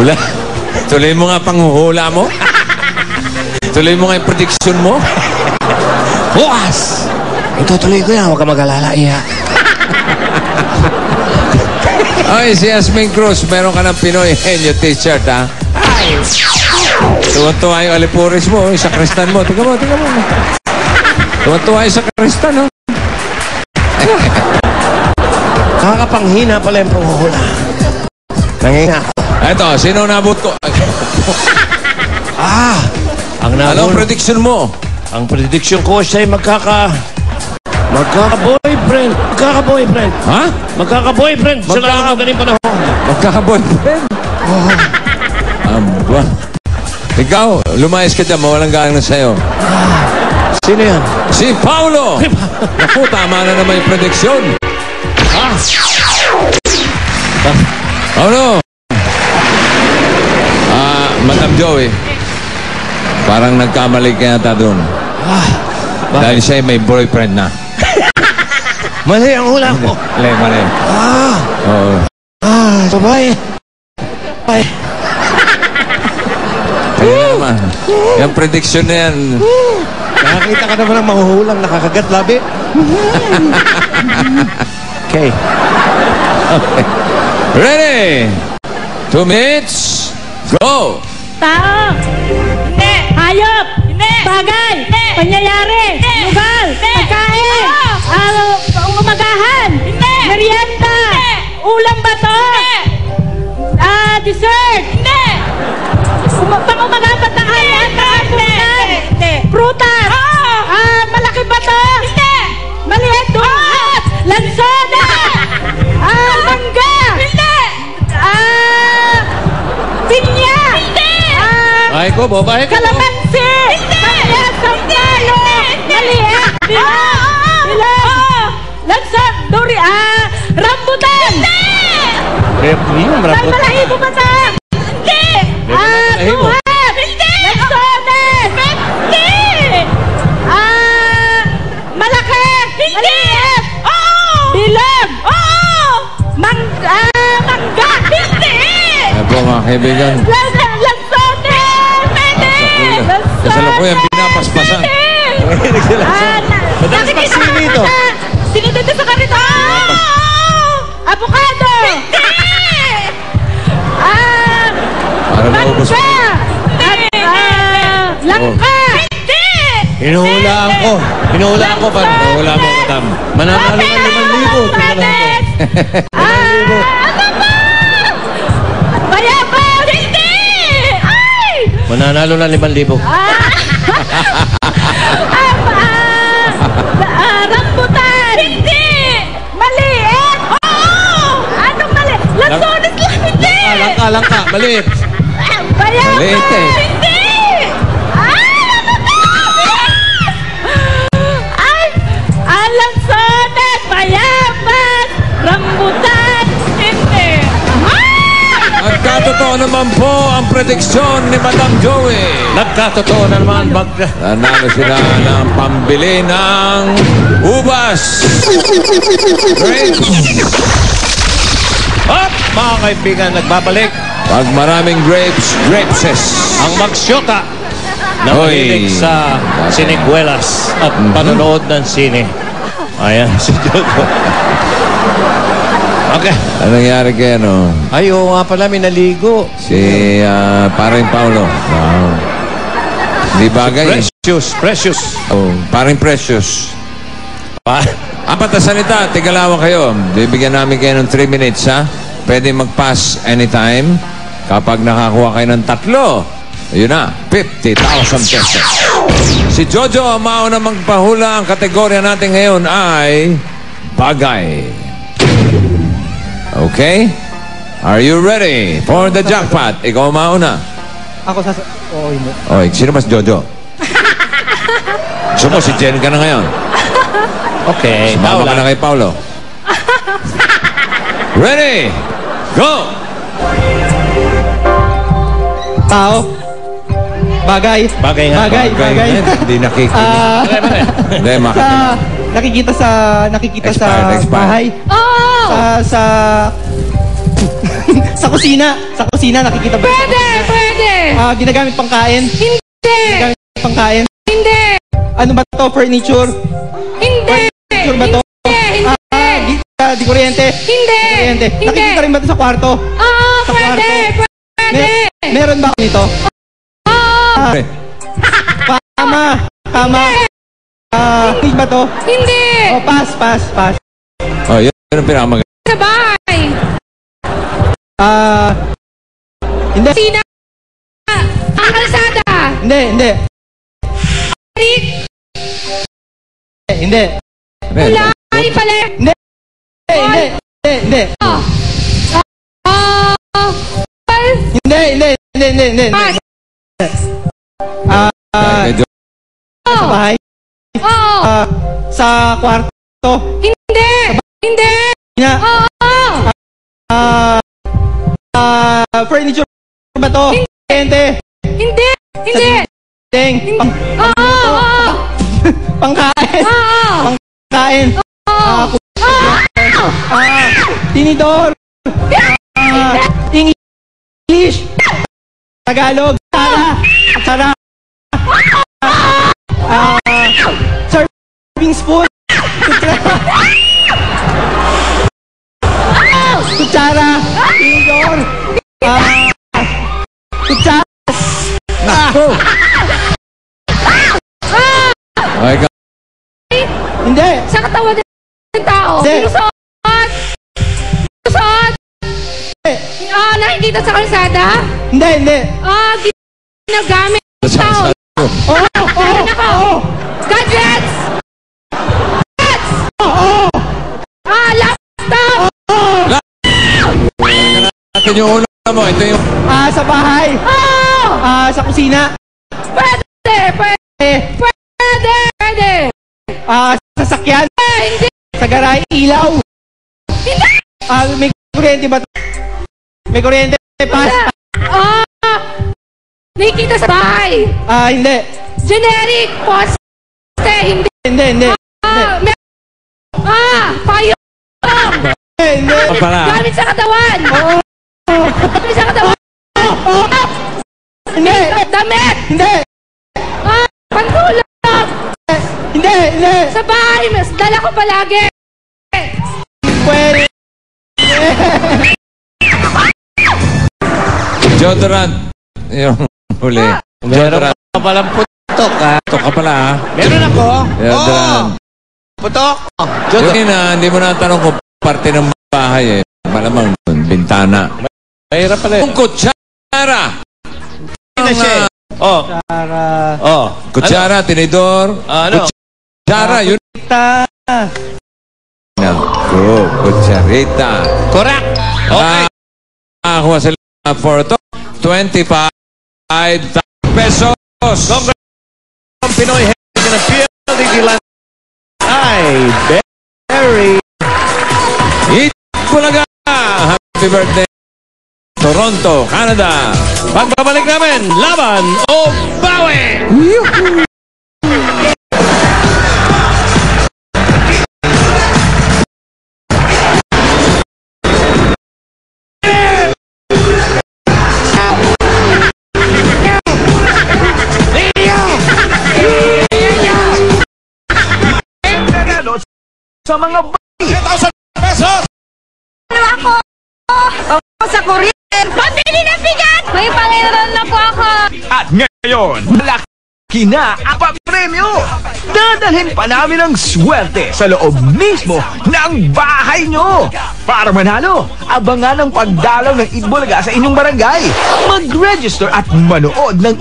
Hula. Tuloy mo nga panghuhula mo. Tuloy mo nga yung prediction mo. Bukas! Itutuloy ko yan. Huwag ka mag-alala, iya. Ay, si Yasmin Cruz, meron ka ng Pinoy Henyo t-shirt, ha? Ay! Tuwan-tuwa yung alipuris mo, yung sakristan mo. Tingnan mo, tingnan mo. Tuwan-tuwa yung sakristan, ha? Nakakapanghina pala yung panghuhula. Nangina ako. Eto, sino nabot ko? Ang anong prediction mo? Ang prediction ko siya'y magkaka-boyfriend. Magkaka-boyfriend. Ha? Magkaka-boyfriend. Sa lang ang galing panahon. Magkaka-boyfriend? Aba. Ikaw, lumayas ka dyan, mawalang gaang na sa'yo. Sino yan? Si Paulo! Naku, tama na naman yung prediction. Paulo! Madam Joey, parang nagkamali ka yata doon. Dahil siya may boyfriend na. Mali ang hula ko. Mali. Oo. Sabay. Ay. Kaya naman. Yung prediction na yan. Nakakita ka naman ng mahuhulang nakakagat labi. Okay. Ready? 2 minutes. Go! Tao. Hindi. Hayop. Hindi. Bagay. Hindi. Pangyayari. Hindi. Lugar. Hindi. Pagkain. Umagahan. Hindi. Merienda. Hindi. Ulam ba to? Hindi. Dessert. Hindi. Pang-umagahan ba ito? Hindi. Prutas. Malaki ba to? Hindi. Maliit doon. Lansona. Mangga. Hindi. Pinya. Hindi. Bahay ko, babae ko. Kalamansi. Hindi. Sambalo. Maliit. Bilog. Lanson. Duri. Rambutan. Hindi. Malahibo ba ito? Hindi. Buhat. Hindi. Lansones. Hindi. Malaki. Hindi. Maliit. Bilog. Mangga. Hindi. Ito mga kaibigan. Kasalukuyan pinapaspasan. Nakikita ka dito. Sinidito sa kanito. Avocado. Para naubos ko. Langka. Hinuhulaan ko. Hinuhulaan ko. Hinuhulaan mo, madam. Mananalo ng 5,000. Ano ba? Bayabas. Hindi. Ay. Mananalo ng 5,000. Rambutan. Hindi. Maliit. Anong maliit? Lansones lang. Hindi. Langka. Maliit. Bayabas. Maliit eh. Hindi. Ano ba? Lansones. Bayabas. Rambutan. Hindi. Nagkatotoo naman po ang prediksyon ni Madam Joey. Nagkatotoo na naman. Nanalo sila ng pambili ng ubas. Grapes. At mga kaibigan, nagbabalik Pag maraming grapes, grapeses. ang magsyota na Hoy. mahilig sa siniguelas at panonood ng sine. Ayan, si Jojo. Okay. Ano nangyari kaya, no? Ay, oo nga pala, may naligo. Si paring Paulo. Wow. Di bagay. Precious. Oh, paring Precious. Apat na salita, tigalawan kayo. Bibigyan namin kayo ng 3 minutes, ha? Pwede mag-pass anytime. Kapag nakakuha kayo ng 3, yun na, 50,000 pesos. Si Jojo ang mauna magpahula. Ang kategorya natin ngayon ay bagay. Okay? Are you ready for the jackpot? Ikaw mauna. Ako sa... Oo, hindi. Oy, sino mas Jojo? Gusto mo, si Jen ka na ngayon. Okay. Sumama ka na kay Paulo. Ready? Go! Tao. Bagay. Bagay nga. Bagay. Hindi nakikinig. Hindi, Nakikita sa Expired. bahay. Oh! Sa Sa kusina, nakikita ba? Pwede. Ginagamit pang kain. Hindi. Ginagamit pang kain. Hindi. Ano ba to? Furniture? Hindi. Furniture ba to? Di kuryente. Hindi. Kuryente. Hindi. Nakikita rin ba to sa kwarto? Oo, Sa pwede. kwarto? Pwede. Meron ba nito? Oo. Pre, Kama. Hindi ba to? Hindi. Oh, pass. oh, yun ang pinakamaganda. Sa bahay. Hindi. Sina. Kalsada. Hindi. Rick. Hindi. Kulay pala. Hindi. Hindi. Pass. Medyo, Sa bahay? Oo. Sa kwarto? Hindi. Na, Oo. furniture ba to? Kuryente? Hindi. Ding. Oo. Pangkain? Oo. Kain? Tinidor? English? Tagalog? Sara? Serving spoon? Kutsara? Tinidor? Kutsara? okay ka. Hindi. Sa katawan ng tao. Hindi. Suot. Nakikita sa kalsada. Hindi. Ginagamit ng tao. Gadgets. Laptop. Natin yung ulo mo. Ito yung... Sa bahay? Sa kusina? Pwede. Sasakyan? Hindi. Sa garahe? Ilaw? Hindi. May kuryente ba? May kuryente? Pass? Nakikita sa bahay. Hindi. Generic. Poste. Hindi. Payo. Hindi. Gamit sa katawan. Gamit sa katawan. Hindi. Damit. Hindi. Pantulog. Hindi. Sa bahay. Dala ko palagi. Pwede. Deodorant. Yung huli. Deodorant. Meron ka palang putok, ha? Ito ka pala, ha? Meron ako. Deodorant. Putok. Yung ina, hindi mo natanong kung parte ng bahay, eh. Malamang dun, bintana. Mahirap pala. Yung kutsara. Kutsara, tinidor. Ano? Kutsara, yun. Naku, kutsarita. Correct. Okay. Nakakuha sila for ito. 25,000 pesos. Ang Pinoy head ng PLDT Land ay very Bulaga! Happy birthday, Toronto, Canada. Pagbabalik namin, laban o bawi! Sa mga 3,000 pesos! Ako sa Korean. Pabili ng bigat! May Panginoon na po ako. At ngayon, malaki na ang papremyo! Dadalhin pa namin ang swerte sa loob mismo ng bahay nyo! Para manalo, abangan ang pagdalaw ng Itbulaga sa inyong barangay. Mag-register at manood ng